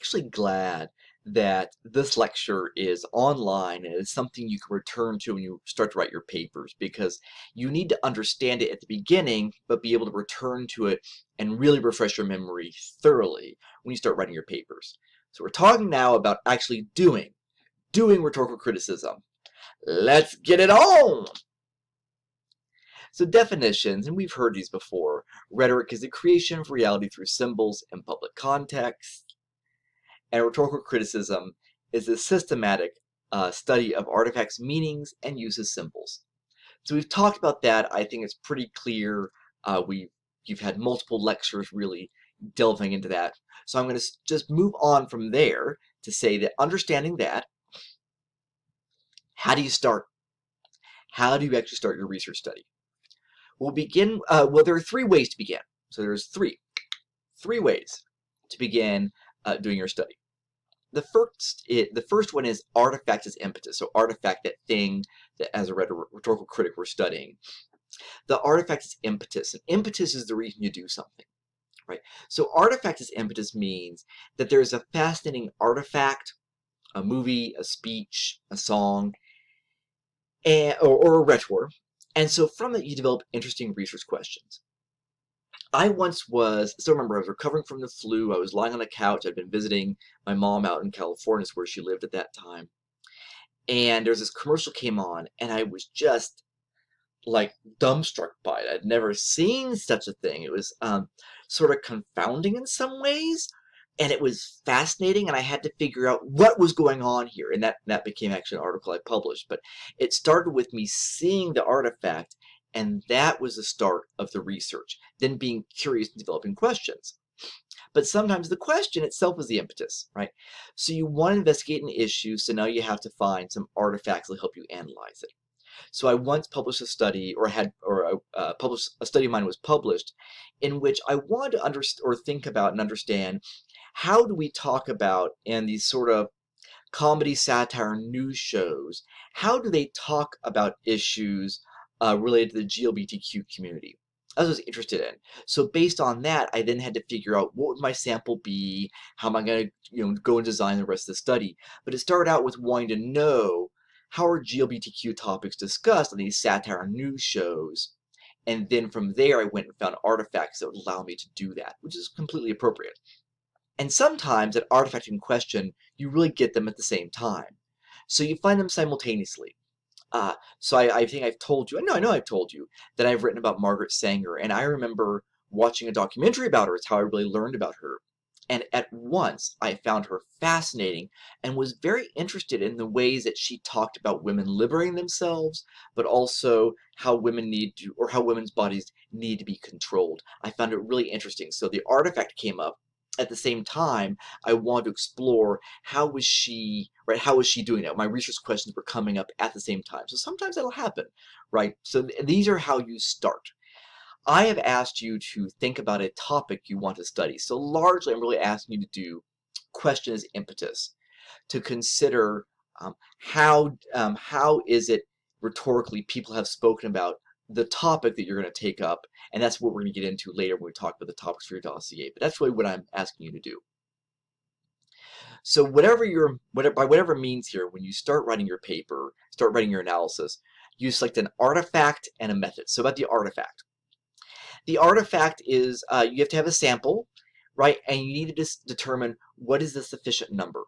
actually glad that this lecture is online and it's something you can return to when you start to write your papers, because you need to understand it at the beginning, but be able to return to it and really refresh your memory thoroughly when you start writing your papers. So we're talking now about actually doing rhetorical criticism. Let's get it on! So definitions, and we've heard these before. Rhetoric is the creation of reality through symbols in public context. And rhetorical criticism is the systematic study of artifacts, meanings, and use of symbols. So we've talked about that. I think it's pretty clear. You've had multiple lectures really delving into that. So I'm going to just move on from there to say that understanding that, how do you start? How do you actually start your research study? We'll begin, well, there are three ways to begin. So there's three ways to begin doing your study. The first one is artifact as impetus. So artifact, that thing that as a rhetorical critic we're studying. The artifact is impetus, and impetus is the reason you do something, right? So artifact as impetus means that there's a fascinating artifact, a movie, a speech, a song, or a rhetor, and so from it you develop interesting research questions. I still remember I was recovering from the flu. I was lying on a couch. I'd been visiting my mom out in California, where she lived at that time. And there's this commercial came on, and I was just like dumbstruck by it. I'd never seen such a thing. It was sort of confounding in some ways, and it was fascinating, and I had to figure out what was going on here. And that became actually an article I published. But it started with me seeing the artifact, and that was the start of the research, then being curious and developing questions. But sometimes the question itself is the impetus, right? So you want to investigate an issue, so now you have to find some artifacts that help you analyze it. So I once published a study, published a study of mine was published, in which I wanted to think about and understand, how do we talk about in these sort of comedy, satire, news shows, how do they talk about issues related to the GLBTQ community? I was interested in. So based on that, I then had to figure out what would my sample be, how am I going to go and design the rest of the study. But it started out with wanting to know, how are GLBTQ topics discussed on these satire news shows? And then from there, I went and found artifacts that would allow me to do that, which is completely appropriate. And sometimes that artifact in question, you really get them at the same time. So you find them simultaneously. So I think I've told you, no, I know I've told you, that I've written about Margaret Sanger, and I remember watching a documentary about her. It's how I really learned about her. And at once, I found her fascinating and was very interested in the ways that she talked about women liberating themselves, but also how women how women's bodies need to be controlled. I found it really interesting. So the artifact came up. At the same time, I wanted to explore how was she doing that? My research questions were coming up at the same time. So sometimes that'll happen, right? So these are how you start. I have asked you to think about a topic you want to study. So largely, I'm really asking you to do question as impetus, to consider how is it rhetorically people have spoken about the topic that you're going to take up, and that's what we're going to get into later when we talk about the topics for your dossier. But that's really what I'm asking you to do. So by whatever means here, when you start writing your paper, start writing your analysis, you select an artifact and a method. So about the artifact. The artifact is, you have to have a sample, right? And you need to determine what is the sufficient number.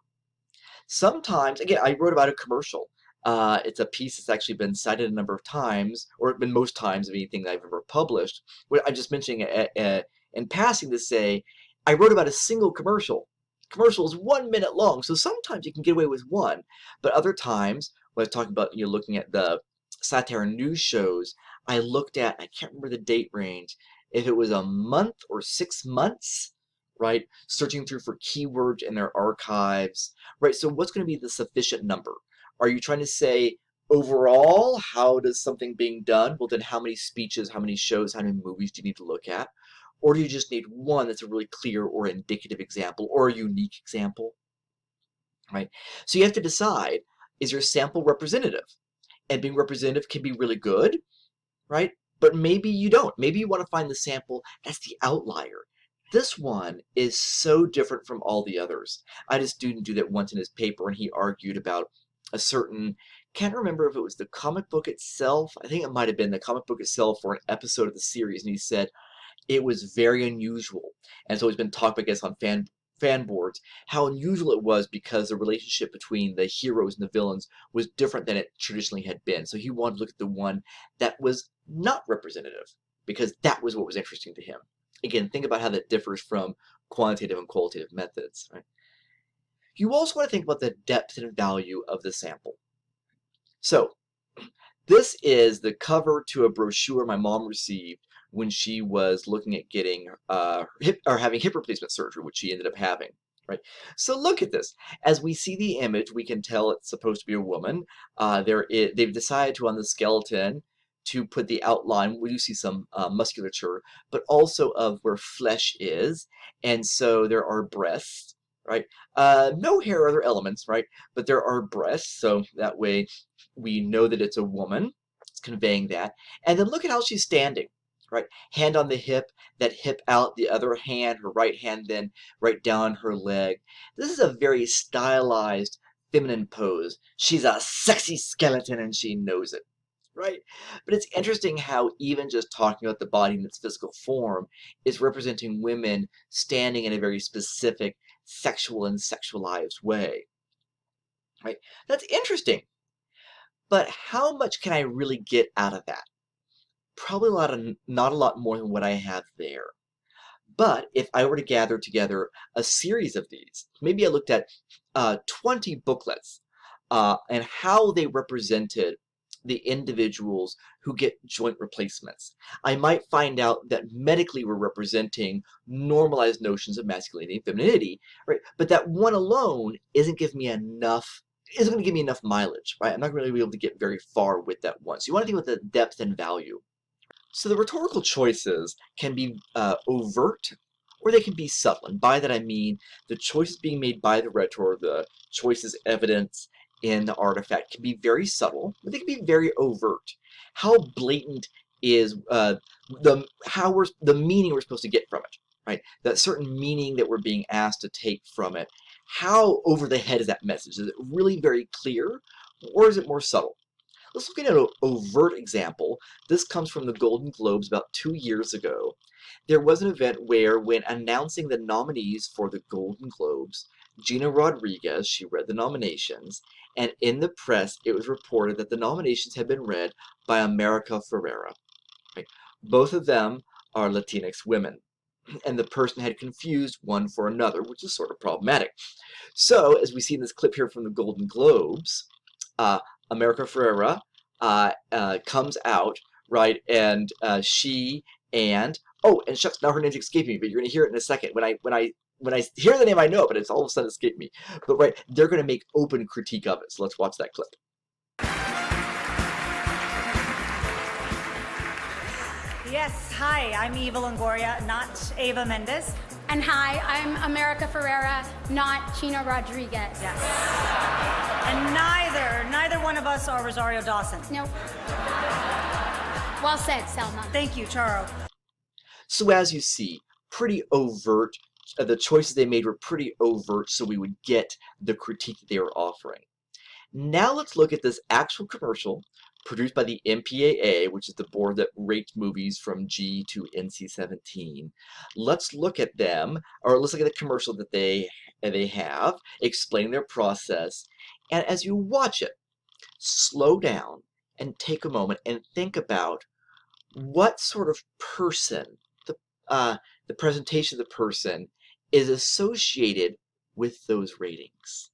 Sometimes, again, I wrote about a commercial. It's a piece that's actually been cited a number of times, or been most times of anything that I've ever published. I'm just mentioning in passing to say, I wrote about a single commercial. Commercial is 1 minute long, so sometimes you can get away with one, but other times, when I was talking about looking at the satire news shows, I looked at, I can't remember the date range, if it was a month or 6 months, right? Searching through for keywords in their archives, right? So what's going to be the sufficient number? Are you trying to say, overall, how does something being done? Well, then how many speeches, how many shows, how many movies do you need to look at? Or do you just need one that's a really clear or indicative example or a unique example, right? So you have to decide, is your sample representative? And being representative can be really good, right? But maybe you don't. Maybe you want to find the sample that's the outlier. This one is so different from all the others. I had a student do that once in his paper, and he argued about a certain, can't remember if it was the comic book itself. I think it might have been the comic book itself or an episode of the series, and he said it was very unusual. And so it's been talked, I guess, on fan boards, how unusual it was because the relationship between the heroes and the villains was different than it traditionally had been. So he wanted to look at the one that was not representative, because that was what was interesting to him. Again, think about how that differs from quantitative and qualitative methods. Right? You also want to think about the depth and value of the sample. So this is the cover to a brochure my mom received when she was looking at getting having hip replacement surgery, which she ended up having. Right. So look at this. As we see the image, we can tell it's supposed to be a woman. They've decided to, on the skeleton, to put the outline. We do see some musculature, but also of where flesh is. And so there are breasts, right? No hair or other elements, right? But there are breasts, so that way we know that it's a woman. It's conveying that. And then look at how she's standing, right? Hand on the hip, that hip out, the other hand, her right hand then right down her leg. This is a very stylized feminine pose. She's a sexy skeleton and she knows it. Right? But it's interesting how even just talking about the body in its physical form is representing women standing in a very specific sexual and sexualized way. Right? That's interesting. But how much can I really get out of that? Probably not a lot more than what I have there. But if I were to gather together a series of these, maybe I looked at 20 booklets and how they represented the individuals who get joint replacements, I might find out that medically we're representing normalized notions of masculinity and femininity, right? But that one alone isn't going to give me enough mileage, right? I'm not going to be able to get very far with that one. So you want to think about the depth and value. So the rhetorical choices can be overt, or they can be subtle. And by that I mean the choices being made by the rhetor, the choices evidence in the artifact, can be very subtle, but they can be very overt. How blatant is the meaning we're supposed to get from it, right? That certain meaning that we're being asked to take from it. How over the head is that message? Is it really very clear, or is it more subtle? Let's look at an overt example. This comes from the Golden Globes about 2 years ago. There was an event where, when announcing the nominees for the Golden Globes, Gina Rodriguez, she read the nominations, and in the press it was reported that the nominations had been read by America Ferrera. Right? Both of them are Latinx women, and the person had confused one for another, which is sort of problematic. So, as we see in this clip here from the Golden Globes, America Ferrera comes out, right, and she and and shucks, now her name's escaping me, but you're gonna hear it in a second. When I hear the name, I know, but it's all of a sudden escaped me. But right, they're gonna make open critique of it. So let's watch that clip. Yes, hi, I'm Eva Longoria, not Ava Mendes. And hi, I'm America Ferrera, not Gina Rodriguez. Yes. And neither one of us are Rosario Dawson. Nope. Well said, Selma. Thank you, Charo. So as you see, pretty overt. The choices they made were pretty overt, so we would get the critique that they were offering. Now let's look at this actual commercial produced by the MPAA, which is the board that rates movies from G to NC-17. Let's look at them, or let's look at the commercial that they have, explain their process, and as you watch it, slow down and take a moment and think about what sort of person, the presentation of the person, is associated with those ratings.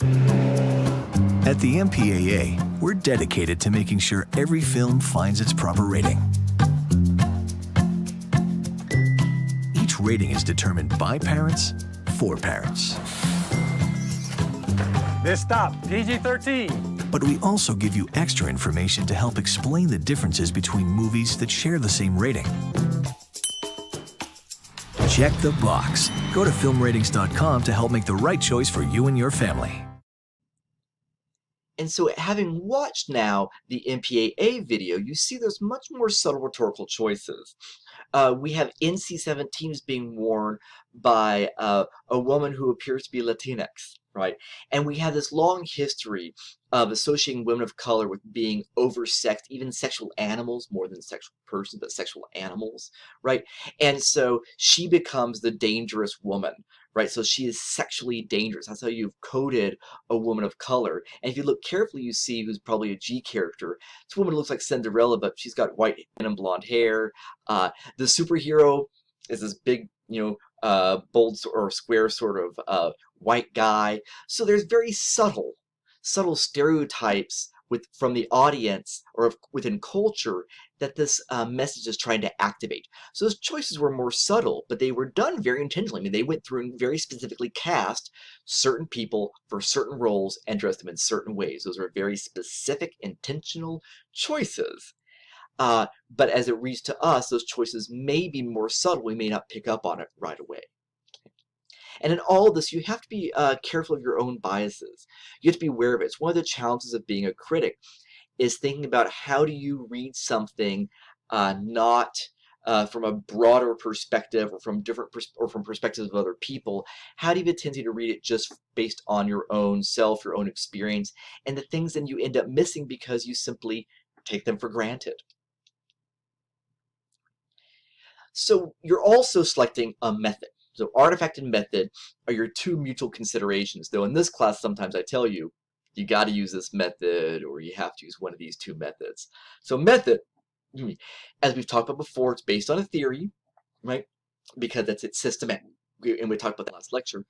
At the MPAA, we're dedicated to making sure every film finds its proper rating. Each rating is determined by parents, for parents. This stop, PG-13. But we also give you extra information to help explain the differences between movies that share the same rating. Check the box. Go to filmratings.com to help make the right choice for you and your family. And so having watched now the MPAA video, you see there's much more subtle rhetorical choices. We have NC-17s being worn by a woman who appears to be Latinx, right? And we have this long history of associating women of color with being oversexed, even sexual animals, more than sexual persons, but sexual animals, right? And so she becomes the dangerous woman, right? So she is sexually dangerous. That's how you've coded a woman of color. And if you look carefully, you see who's probably a G character. This woman looks like Cinderella, but she's got white and blonde hair. The superhero is this big, bold or square sort of white guy. So there's very subtle stereotypes from the audience or within culture that this message is trying to activate. So those choices were more subtle, but they were done very intentionally. I mean, they went through and very specifically cast certain people for certain roles and dressed them in certain ways. Those are very specific, intentional choices. But as it reads to us, those choices may be more subtle. We may not pick up on it right away. And in all of this, you have to be careful of your own biases. You have to be aware of it. It's one of the challenges of being a critic is thinking about how do you read something not from a broader perspective or from from perspectives of other people. How do you have a tendency to read it just based on your own self, your own experience, and the things then you end up missing because you simply take them for granted. So you're also selecting a method. So artifact and method are your two mutual considerations, though in this class sometimes I tell you, you got to use this method or you have to use one of these two methods. So method, as we've talked about before, it's based on a theory, right? Because it's systematic, and we talked about that last lecture.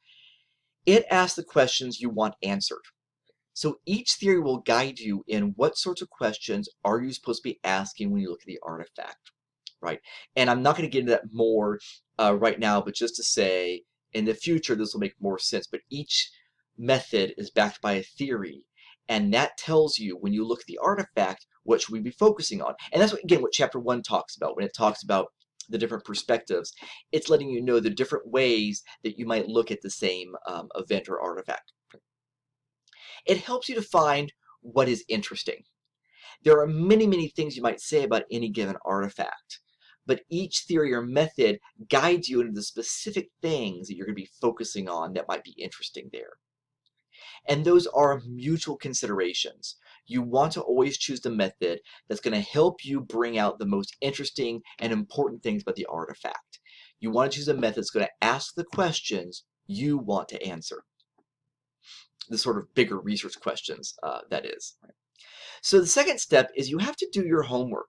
It asks the questions you want answered. So each theory will guide you in what sorts of questions are you supposed to be asking when you look at the artifact. Right, and I'm not going to get into that more right now, but just to say, in the future, this will make more sense. But each method is backed by a theory, and that tells you, when you look at the artifact, what should we be focusing on. And that's, what Chapter 1 talks about. When it talks about the different perspectives, it's letting you know the different ways that you might look at the same event or artifact. It helps you to find what is interesting. There are many, many things you might say about any given artifact, but each theory or method guides you into the specific things that you're going to be focusing on that might be interesting there. And those are mutual considerations. You want to always choose the method that's going to help you bring out the most interesting and important things about the artifact. You want to choose a method that's going to ask the questions you want to answer. The sort of bigger research questions, that is. So the second step is you have to do your homework,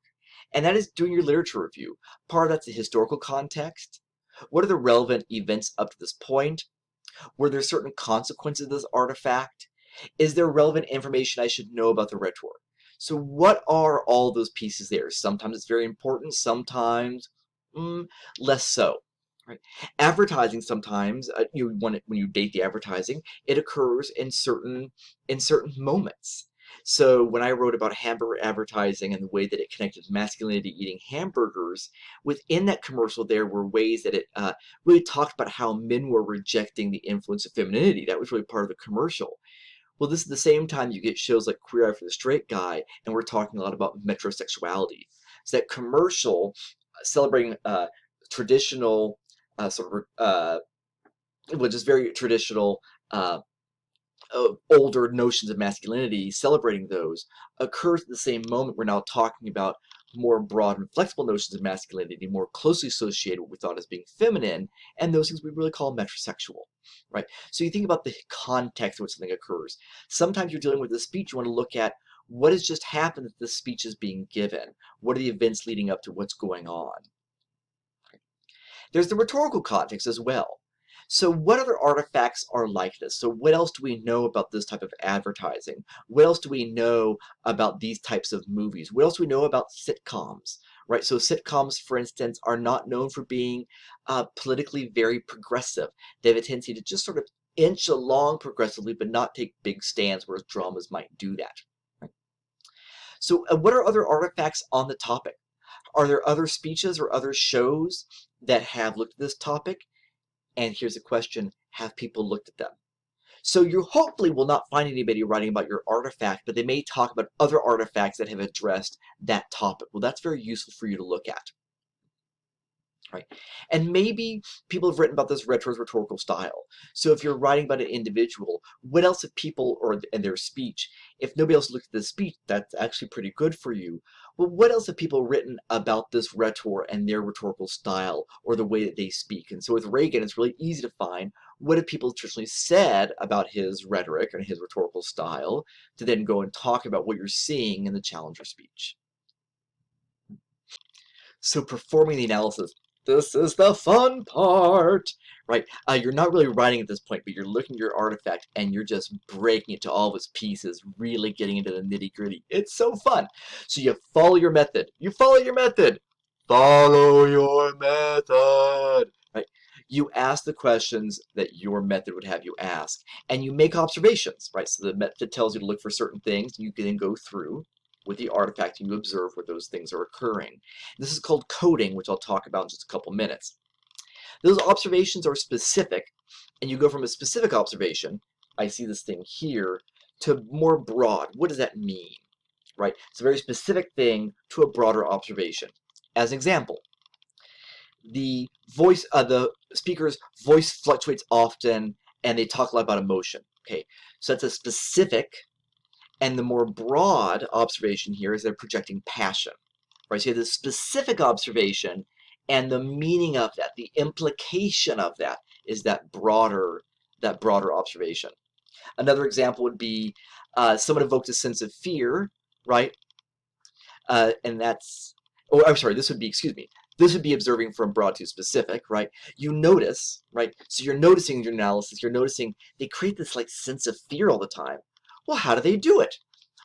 and that is doing your literature review. Part of that's the historical context. What are the relevant events up to this point? Were there certain consequences of this artifact? Is there relevant information I should know about the rhetor? So what are all those pieces there? Sometimes it's very important, sometimes less so. Right? Advertising sometimes, when you date the advertising, it occurs in certain moments. So when I wrote about hamburger advertising and the way that it connected masculinity eating hamburgers, within that commercial there were ways that it really talked about how men were rejecting the influence of femininity. That was really part of the commercial. Well, this is the same time you get shows like Queer Eye for the Straight Guy, and we're talking a lot about metrosexuality. So that commercial celebrating traditional just very traditional older notions of masculinity, celebrating those, occurs at the same moment we're now talking about more broad and flexible notions of masculinity, more closely associated with what we thought as being feminine, and those things we really call metrosexual, right? So you think about the context in which something occurs. Sometimes you're dealing with a speech, you want to look at what has just happened that this speech is being given. What are the events leading up to what's going on? There's the rhetorical context as well. So what other artifacts are like this? So what else do we know about this type of advertising? What else do we know about these types of movies? What else do we know about sitcoms? Right? So sitcoms, for instance, are not known for being politically very progressive. They have a tendency to just sort of inch along progressively, but not take big stands, whereas dramas might do that. Right? So what are other artifacts on the topic? Are there other speeches or other shows that have looked at this topic? And here's a question, have people looked at them? So you hopefully will not find anybody writing about your artifact, but they may talk about other artifacts that have addressed that topic. Well, that's very useful for you to look at. right? And maybe people have written about this rhetorical style. So if you're writing about an individual, what else have people, or in their speech, if nobody else looked at the speech, that's actually pretty good for you. Well, what else have people written about this rhetor and their rhetorical style, or the way that they speak? And so with Reagan, it's really easy to find what have people traditionally said about his rhetoric and his rhetorical style, to then go and talk about what you're seeing in the challenger speech. So performing the analysis, this is the fun part, right? You're not really writing at this point, but you're looking at your artifact and you're just breaking it to all of its pieces, really getting into the nitty-gritty. It's so fun. So you follow your method. You follow your method. Follow your method, right? You ask the questions that your method would have you ask, and you make observations, right? So the method tells you to look for certain things, and you can then go through with the artifact and you observe where those things are occurring. This is called coding, which I'll talk about in just a couple minutes. Those observations are specific, and you go from a specific observation, I see this thing here, to more broad. What does that mean? Right? It's a very specific thing to a broader observation. As an example, the speaker's voice fluctuates often, and they talk a lot about emotion. Okay, so that's a specific. And the more broad observation here is they're projecting passion, right? So you have this specific observation, and the meaning of that, the implication of that, is that broader observation. Another example would be someone evoked a sense of fear, right? And that's, oh, I'm sorry, this would be, excuse me, this would be observing from broad to specific, right? You notice, right? So you're noticing in your analysis, you're noticing they create this like sense of fear all the time. Well, how do they do it?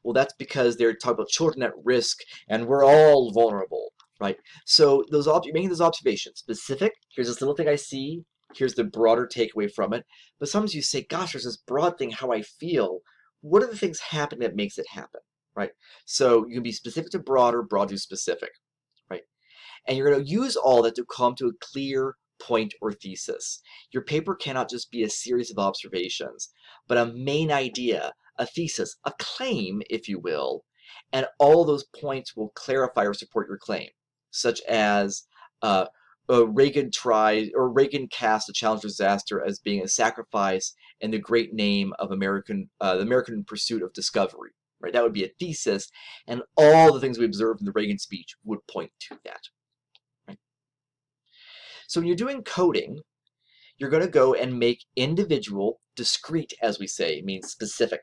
Well, that's because they're talking about children at risk, and we're all vulnerable, right? So you're making those observations. Specific, here's this little thing I see, here's the broader takeaway from it. But sometimes you say, gosh, there's this broad thing, how I feel. What are the things happening that makes it happen, right? So you can be specific to broader, broad to specific, right? And you're going to use all that to come to a clear point or thesis. Your paper cannot just be a series of observations, but a main idea, a thesis, a claim, if you will, and all those points will clarify or support your claim, such as Reagan cast the Challenger disaster as being a sacrifice in the great name of the American pursuit of discovery. Right, that would be a thesis, and all the things we observed in the Reagan speech would point to that. Right? So when you're doing coding, you're going to go and make individual, discrete, as we say, means specific.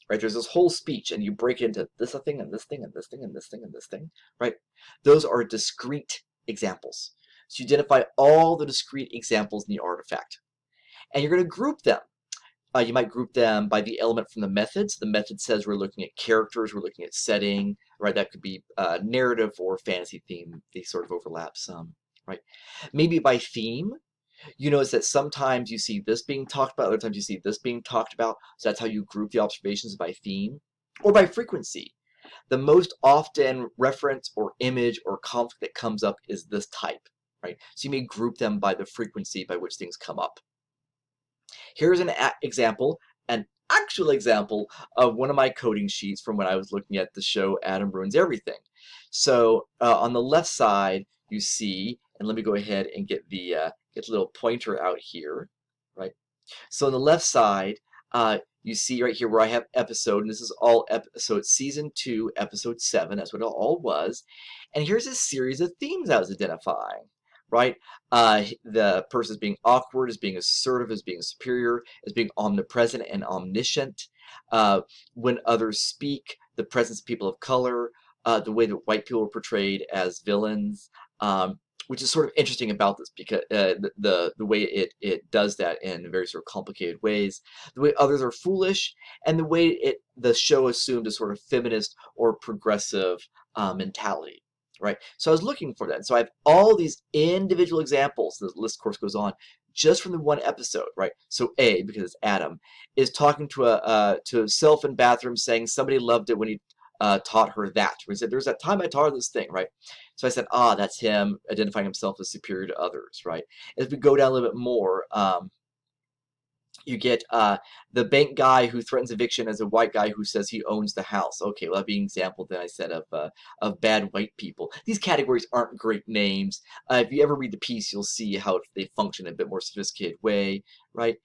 Right? There's this whole speech, and you break into this thing, and this thing, and this thing, and this thing, and this thing. Right? Those are discrete examples. So you identify all the discrete examples in the artifact, and you're going to group them. You might group them by the element from the methods. The method says we're looking at characters, we're looking at setting, right? That could be narrative or fantasy theme. They sort of overlap some, right? Maybe by theme. You notice that sometimes you see this being talked about, other times you see this being talked about. So that's how you group the observations, by theme or by frequency. The most often reference or image or conflict that comes up is this type, right? So you may group them by the frequency by which things come up. Here's an example, an actual example of one of my coding sheets from when I was looking at the show Adam Ruins Everything. So on the left side, you see, and let me go ahead and get the little pointer out here, right? So on the left side, you see right here where I have episode, and this is all episode season 2, episode 7. That's what it all was. And here's a series of themes I was identifying. Right? The person is being awkward, is being assertive, is being superior, is being omnipresent and omniscient. When others speak, the presence of people of color, the way that white people are portrayed as villains, which is sort of interesting about this because the way it does that in very sort of complicated ways. The way others are foolish, and the way the show assumed a sort of feminist or progressive mentality. Right, so I was looking for that. And so I have all these individual examples. The list, of course, goes on just from the one episode. Right, so A, because it's Adam, is talking to himself in bathroom, saying somebody loved it when he taught her that. He said, "There's that time I taught her this thing." Right, so I said, that's him identifying himself as superior to others. Right, as we go down a little bit more. You get the bank guy who threatens eviction as a white guy who says he owns the house. Okay, well, that being an example that I said of bad white people. These categories aren't great names. If you ever read the piece, you'll see how they function in a bit more sophisticated way, right?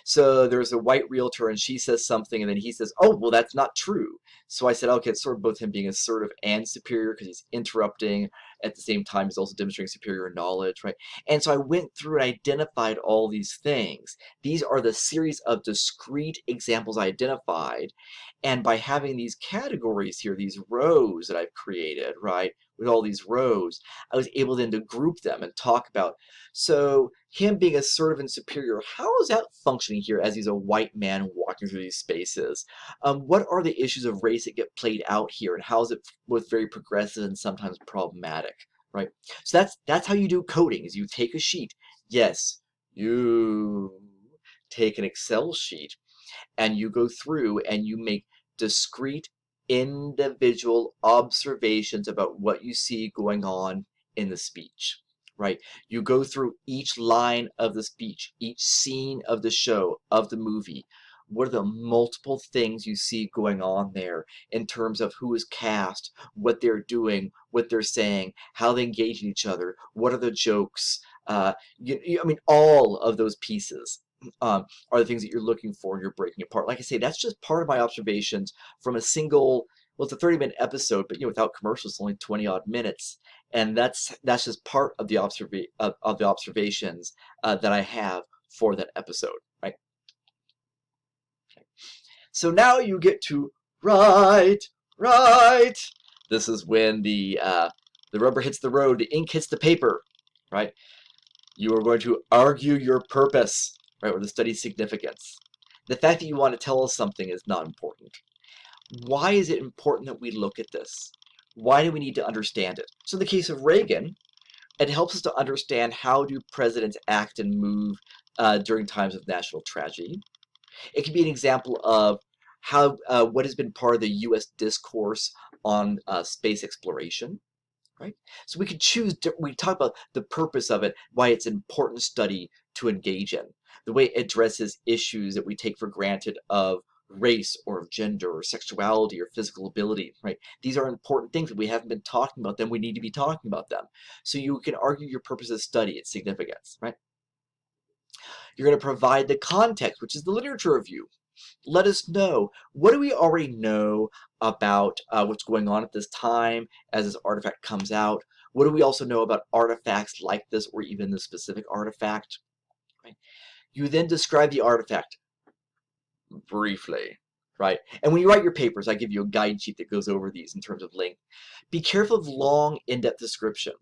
So there's a white realtor and she says something and then he says, oh, well, that's not true. So I said, okay, it's sort of both him being assertive and superior because he's interrupting. At the same time, he's also demonstrating superior knowledge, right? And so I went through and identified all these things. These are the series of discrete examples I identified. And by having these categories here, these rows that I've created, right, with all these rows, I was able then to group them and talk about, so him being assertive and superior, how is that functioning here as he's a white man walking through these spaces? What are the issues of race that get played out here, and how is it both very progressive and sometimes problematic, right? So that's how you do coding, is you take a sheet. Yes, you take an Excel sheet, and you go through and you make discrete individual observations about what you see going on in the speech, right? You go through each line of the speech, each scene of the show, of the movie. What are the multiple things you see going on there in terms of who is cast, what they're doing, what they're saying, how they engage in each other, what are the jokes, I mean, all of those pieces are the things that you're looking for and you're breaking apart. Like I say, that's just part of my observations from a single, well, it's a 30-minute episode, but without commercials, it's only 20 odd minutes. And that's just part of the observations that I have for that episode, right? Okay. So now you get to write. This is when the rubber hits the road, the ink hits the paper, right? You are going to argue your purpose, right, or the study's significance. The fact that you want to tell us something is not important. Why is it important that we look at this? Why do we need to understand it? So in the case of Reagan, it helps us to understand how do presidents act and move during times of national tragedy. It can be an example of how what has been part of the U.S. discourse on space exploration. Right? So we could choose, we talk about the purpose of it, why it's an important study to engage in, the way it addresses issues that we take for granted of race or of gender or sexuality or physical ability, right? These are important things that we haven't been talking about them, we need to be talking about them. So you can argue your purpose of study, its significance, right? You're going to provide the context, which is the literature review. Let us know, what do we already know about what's going on at this time as this artifact comes out? What do we also know about artifacts like this or even the specific artifact? Right? You then describe the artifact briefly, right? And when you write your papers, I give you a guide sheet that goes over these in terms of length. Be careful of long, in-depth description.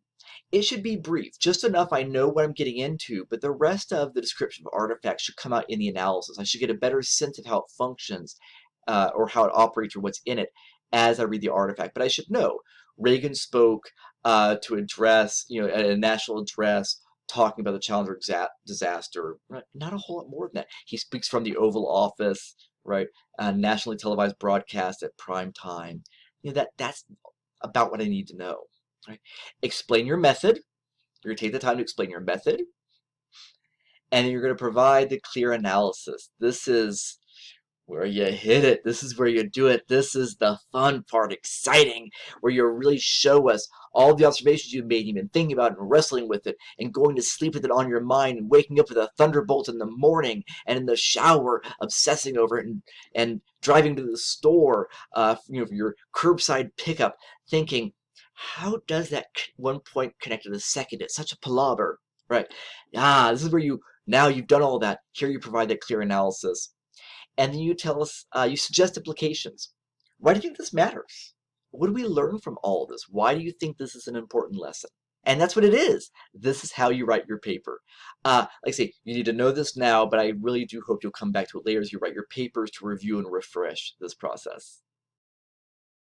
It should be brief, just enough I know what I'm getting into, but the rest of the description of artifacts should come out in the analysis. I should get a better sense of how it functions or how it operates or what's in it as I read the artifact. But I should know Reagan spoke to address, a national address talking about the Challenger disaster. Right? Not a whole lot more than that. He speaks from the Oval Office, right? Nationally televised broadcast at prime time. That's about what I need to know. Right? Explain your method. You're going to take the time to explain your method. And then you're going to provide the clear analysis. This is where you hit it. This is where you do it. This is the fun part, exciting, where you really show us all the observations you've made, you've been thinking about and wrestling with it, and going to sleep with it on your mind, and waking up with a thunderbolt in the morning, and in the shower, obsessing over it, and driving to the store, for your curbside pickup, thinking, how does that one point connect to the second? It's such a palaver, right? This is where now you've done all that. Here you provide that clear analysis. And then you tell us, you suggest implications. Why do you think this matters? What do we learn from all of this? Why do you think this is an important lesson? And that's what it is. This is how you write your paper. Like I say, you need to know this now, but I really do hope you'll come back to it later as you write your papers to review and refresh this process.